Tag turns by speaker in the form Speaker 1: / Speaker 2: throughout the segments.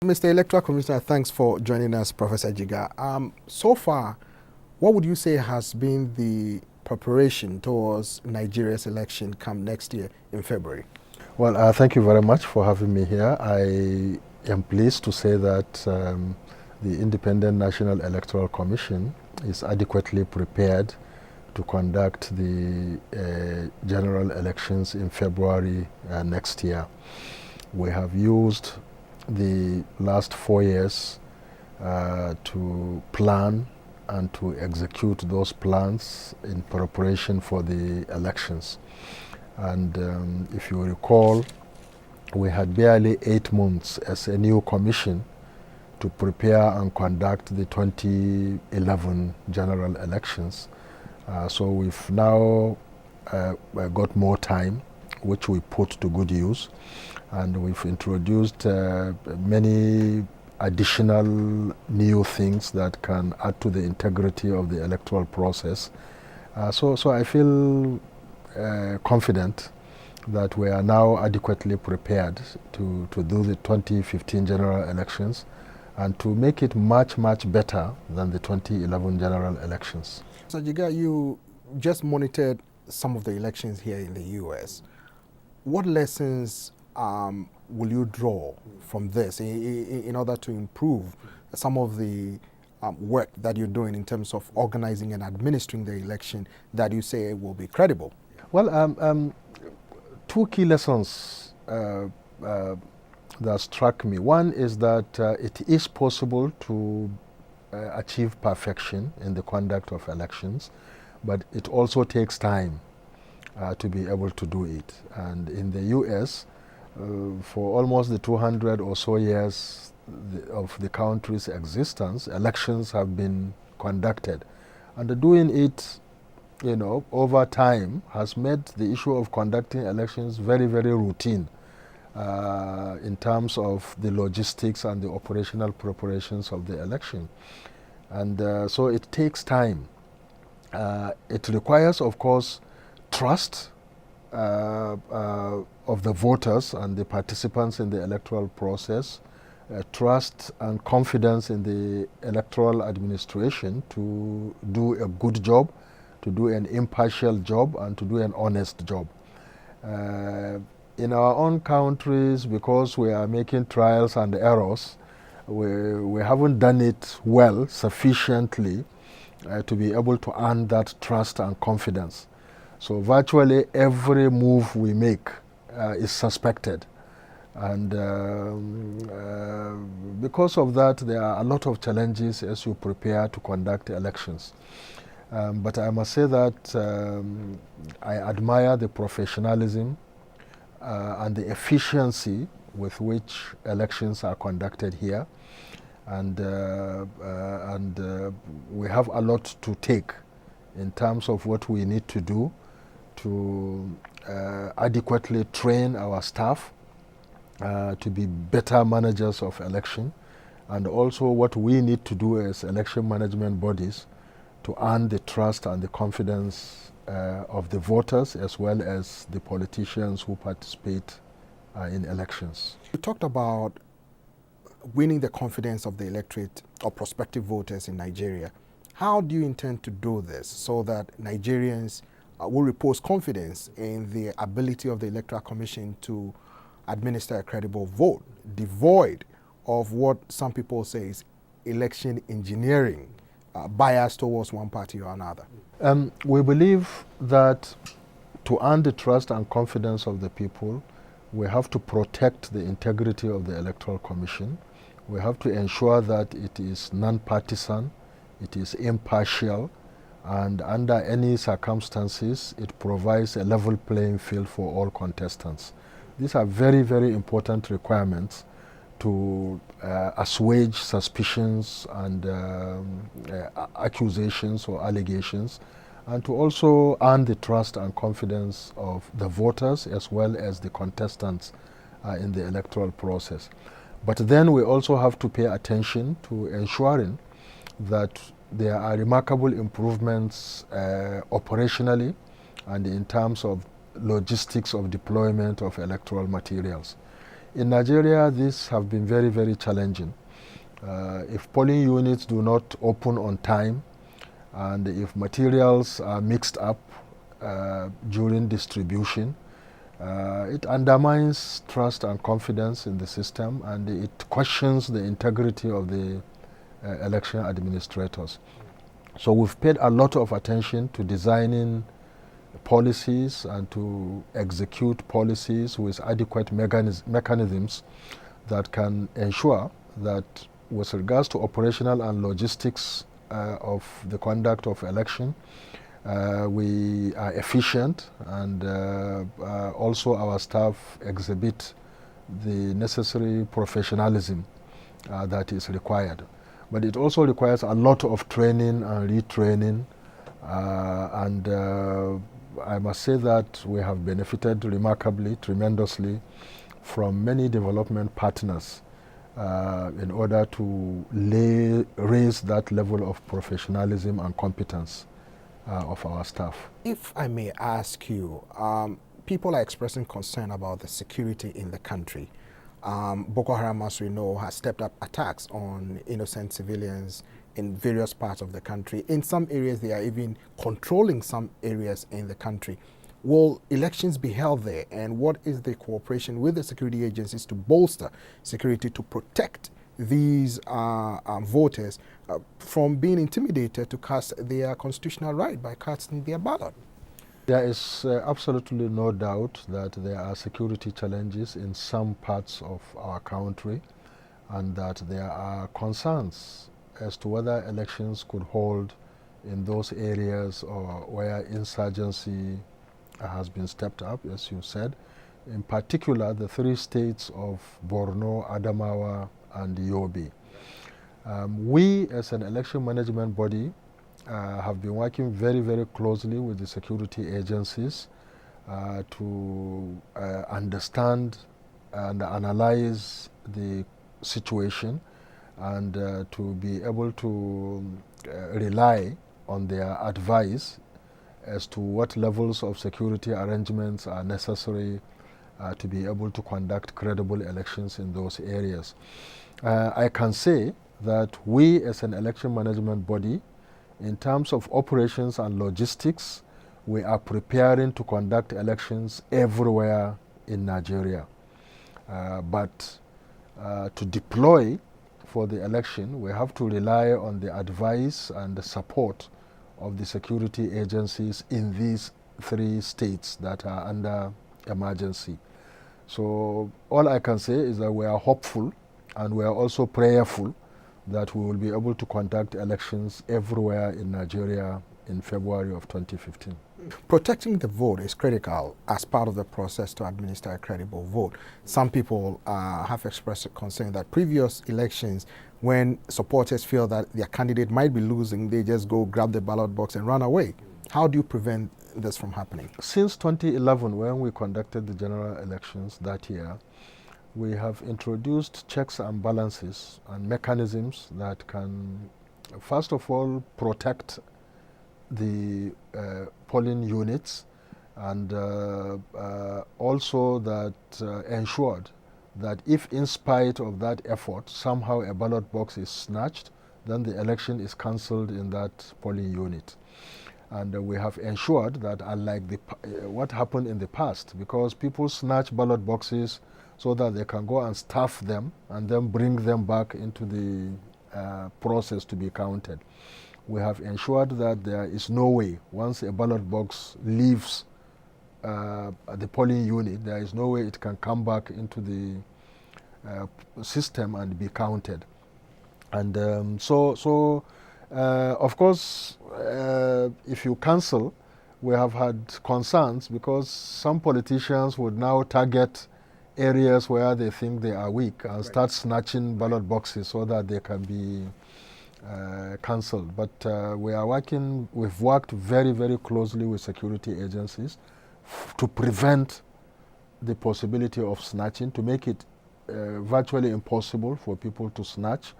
Speaker 1: Mr. Electoral Commissioner, thanks for joining us, Professor Jega. So far, what would you say has been the preparation towards Nigeria's election come next year in February?
Speaker 2: Well, thank you very much for having me here. I am pleased to say that the Independent National Electoral Commission is adequately prepared to conduct the general elections in February next year. We have used the last 4 years to plan and to execute those plans in preparation for the elections. And if you recall, we had barely 8 months as a new commission to prepare and conduct the 2011 general elections. So we've now got more time, which we put to good use. And we've introduced many additional new things that can add to the integrity of the electoral process. So I feel confident that we are now adequately prepared to do the 2015 general elections and to make it much, much better than the 2011 general elections.
Speaker 1: So Jega, you just monitored some of the elections here in the US. What lessons will you draw from this in order to improve some of the work that you're doing in terms of organizing and administering the election that you say will be credible?
Speaker 2: Well, 2 key lessons that struck me. One is that it is possible to achieve perfection in the conduct of elections, but it also takes time to be able to do it. And in the US, for almost the 200 or so years of the country's existence, elections have been conducted. And doing it, over time has made the issue of conducting elections very, very routine in terms of the logistics and the operational preparations of the election. And so it takes time. It requires, of course, trust of the voters and the participants in the electoral process, trust and confidence in the electoral administration to do a good job, to do an impartial job, and to do an honest job. In our own countries, because we are making trials and errors, we haven't done it well sufficiently to be able to earn that trust and confidence. So virtually every move we make is suspected. And because of that, there are a lot of challenges as you prepare to conduct elections. But I must say that I admire the professionalism and the efficiency with which elections are conducted here. And we have a lot to take in terms of what we need to do to adequately train our staff to be better managers of election, and also what we need to do as election management bodies to earn the trust and the confidence of the voters as well as the politicians who participate in elections.
Speaker 1: You talked about winning the confidence of the electorate or prospective voters in Nigeria. How do you intend to do this so that Nigerians will repose confidence in the ability of the Electoral Commission to administer a credible vote, devoid of what some people say is election engineering, bias towards one party or another?
Speaker 2: We believe that to earn the trust and confidence of the people, we have to protect the integrity of the Electoral Commission. We have to ensure that it is non-partisan, it is impartial, and under any circumstances, it provides a level playing field for all contestants. These are very, very important requirements to assuage suspicions and accusations or allegations, and to also earn the trust and confidence of the voters as well as the contestants in the electoral process. But then we also have to pay attention to ensuring that there are remarkable improvements operationally and in terms of logistics of deployment of electoral materials. In Nigeria, these have been very, very challenging. If polling units do not open on time, and if materials are mixed up during distribution, it undermines trust and confidence in the system, and it questions the integrity of the election administrators. So we've paid a lot of attention to designing policies and to execute policies with adequate mechanisms that can ensure that with regards to operational and logistics of the conduct of election, we are efficient, and also our staff exhibit the necessary professionalism that is required. But it also requires a lot of training and retraining, and I must say that we have benefited remarkably, tremendously from many development partners in order to raise that level of professionalism and competence of our staff.
Speaker 1: If I may ask you, people are expressing concern about the security in the country. Boko Haram, as we know, has stepped up attacks on innocent civilians in various parts of the country. In some areas, they are even controlling some areas in the country. Will elections be held there? And what is the cooperation with the security agencies to bolster security to protect these voters from being intimidated to cast their constitutional right by casting their ballot?
Speaker 2: There is absolutely no doubt that there are security challenges in some parts of our country, and that there are concerns as to whether elections could hold in those areas or where insurgency has been stepped up, as you said. In particular, the 3 states of Borno, Adamawa, and Yobe. We, as an election management body, have been working very, very closely with the security agencies to understand and analyze the situation, and to be able to rely on their advice as to what levels of security arrangements are necessary to be able to conduct credible elections in those areas. I can say that we, as an election management body, in terms of operations and logistics, we are preparing to conduct elections everywhere in Nigeria. But to deploy for the election, we have to rely on the advice and the support of the security agencies in these 3 states that are under emergency. So all I can say is that we are hopeful, and we are also prayerful that we will be able to conduct elections everywhere in Nigeria in February of 2015.
Speaker 1: Protecting the vote is critical as part of the process to administer a credible vote. Some people have expressed a concern that previous elections, when supporters feel that their candidate might be losing, they just go grab the ballot box and run away. How do you prevent this from happening? Since
Speaker 2: 2011, when we conducted the general elections that year, we have introduced checks and balances and mechanisms that can, first of all, protect the polling units, and also that ensured that if in spite of that effort somehow a ballot box is snatched, then the election is cancelled in that polling unit. And we have ensured that, unlike what happened in the past, because people snatch ballot boxes so that they can go and stuff them and then bring them back into the process to be counted. We have ensured that there is no way, once a ballot box leaves the polling unit, there is no way it can come back into the system and be counted. And of course, if you cancel, we have had concerns because some politicians would now target areas where they think they are weak and start snatching ballot boxes so that they can be cancelled. But we've worked very, very closely with security agencies to prevent the possibility of snatching, to make it virtually impossible for people to snatch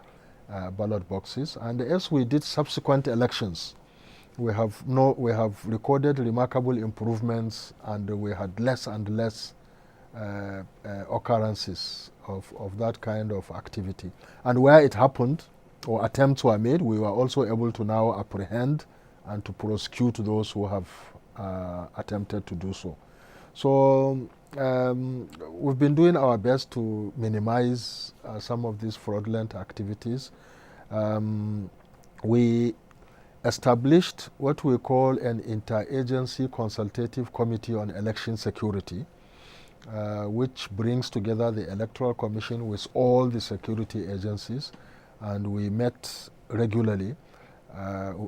Speaker 2: ballot boxes. And as we did subsequent elections, we have recorded remarkable improvements, and we had less and less occurrences of that kind of activity. And where it happened or attempts were made, we were also able to now apprehend and to prosecute those who have attempted to do so. So we've been doing our best to minimize some of these fraudulent activities. We established what we call an interagency consultative committee on election security, which brings together the Electoral Commission with all the security agencies, and we met regularly.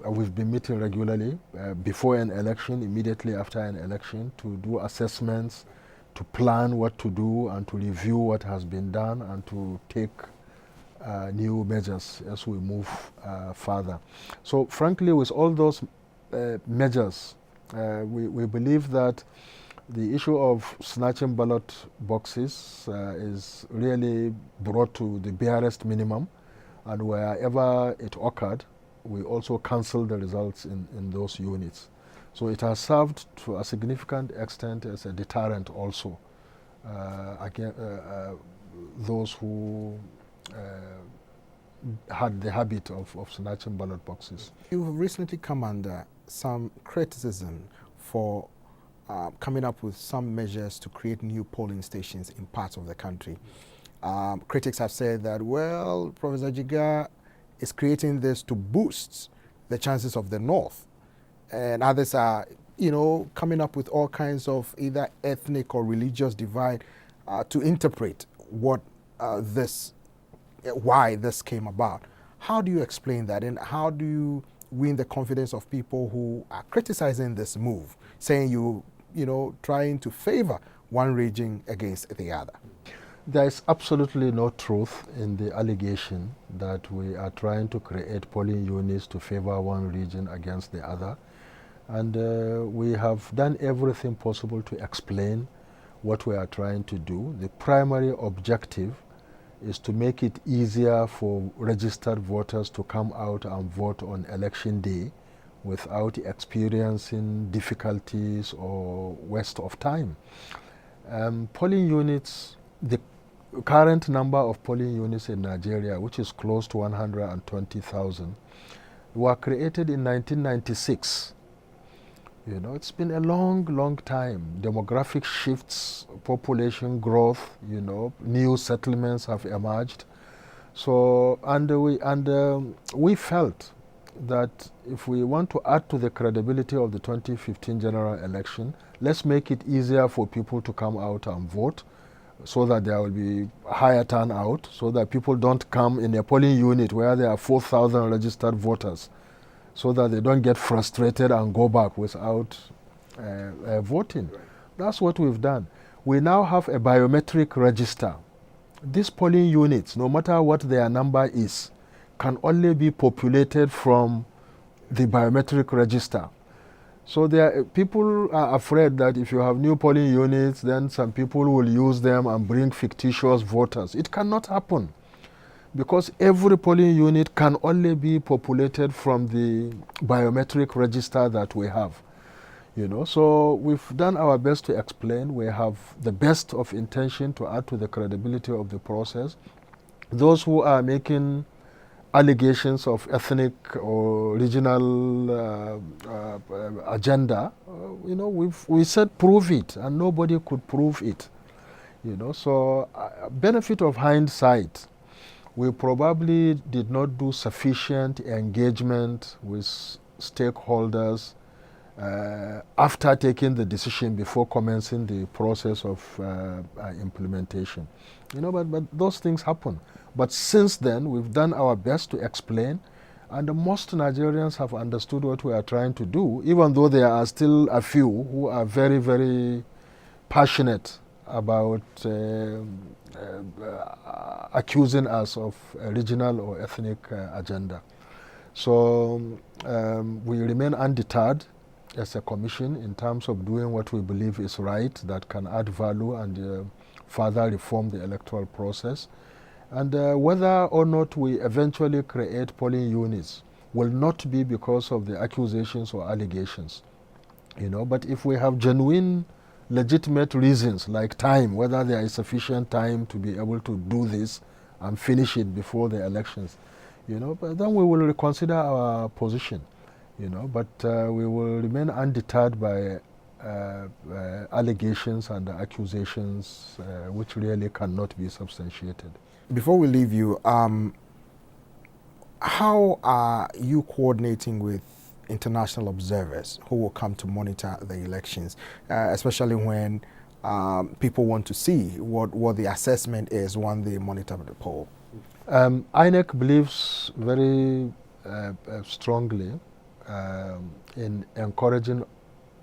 Speaker 2: We've been meeting regularly before an election, immediately after an election, to do assessments, to plan what to do, and to review what has been done, and to take new measures as we move further. So frankly, with all those measures, we believe that the issue of snatching ballot boxes is really brought to the barest minimum, and wherever it occurred, we also canceled the results in those units. So it has served to a significant extent as a deterrent also against those who had the habit of snatching ballot boxes.
Speaker 1: You've recently come under some criticism for coming up with some measures to create new polling stations in parts of the country. Critics have said that, well, Professor Jega is creating this to boost the chances of the North. And others are, coming up with all kinds of either ethnic or religious divide to interpret why this came about. How do you explain that, and how do you win the confidence of people who are criticizing this move, saying trying to favor one region against the other?
Speaker 2: There is absolutely no truth in the allegation that we are trying to create polling units to favor one region against the other. And we have done everything possible to explain what we are trying to do. The primary objective is to make it easier for registered voters to come out and vote on election day without experiencing difficulties or waste of time. Polling units, the current number of polling units in Nigeria, which is close to 120,000, were created in 1996. It's been a long, long time. Demographic shifts, population growth, new settlements have emerged. So, we felt that if we want to add to the credibility of the 2015 general election, let's make it easier for people to come out and vote, so that there will be higher turnout, so that people don't come in a polling unit where there are 4,000 registered voters, so that they don't get frustrated and go back without voting. Right. That's what we've done. We now have a biometric register. These polling units, no matter what their number is, can only be populated from the biometric register. So people are afraid that if you have new polling units, then some people will use them and bring fictitious voters. It cannot happen, because every polling unit can only be populated from the biometric register that we have. So we've done our best to explain. We have the best of intention to add to the credibility of the process. Those who are making allegations of ethnic or regional agenda, we said prove it, and nobody could prove it. So benefit of hindsight, we probably did not do sufficient engagement with stakeholders after taking the decision before commencing the process of implementation. But those things happen. But since then, we've done our best to explain, and most Nigerians have understood what we are trying to do, even though there are still a few who are very, very passionate about accusing us of a regional or ethnic agenda. So we remain undeterred as a commission in terms of doing what we believe is right, that can add value and further reform the electoral process. And whether or not we eventually create polling units will not be because of the accusations or allegations. But if we have genuine legitimate reasons like time, whether there is sufficient time to be able to do this and finish it before the elections, but then we will reconsider our position, but we will remain undeterred by allegations and accusations which really cannot be substantiated.
Speaker 1: Before we leave you, how are you coordinating with international observers who will come to monitor the elections, especially when people want to see what the assessment is when they monitor the poll?
Speaker 2: INEC believes very strongly in encouraging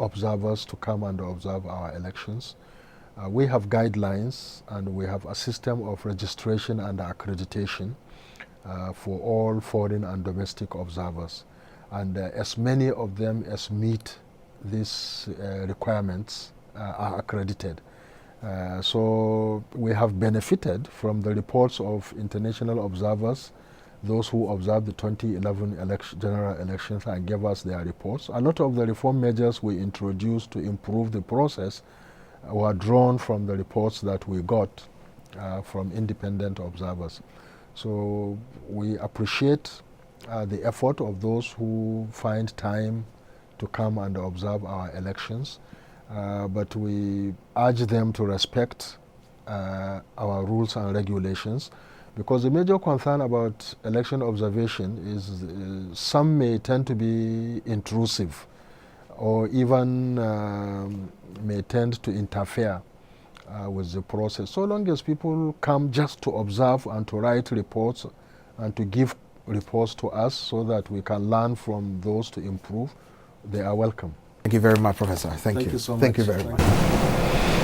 Speaker 2: observers to come and observe our elections. We have guidelines and we have a system of registration and accreditation for all foreign and domestic observers. And as many of them as meet these requirements are accredited. So we have benefited from the reports of international observers, those who observed the 2011 general elections and gave us their reports. A lot of the reform measures we introduced to improve the process were drawn from the reports that we got from independent observers. So we appreciate the effort of those who find time to come and observe our elections, but we urge them to respect our rules and regulations, because the major concern about election observation is some may tend to be intrusive or even may tend to interfere with the process. So long as people come just to observe and to write reports and to give reports to us so that we can learn from those to improve, they are welcome.
Speaker 1: Thank you very much, Professor. Thank you.
Speaker 2: Thank you so much.
Speaker 1: Thank you very much.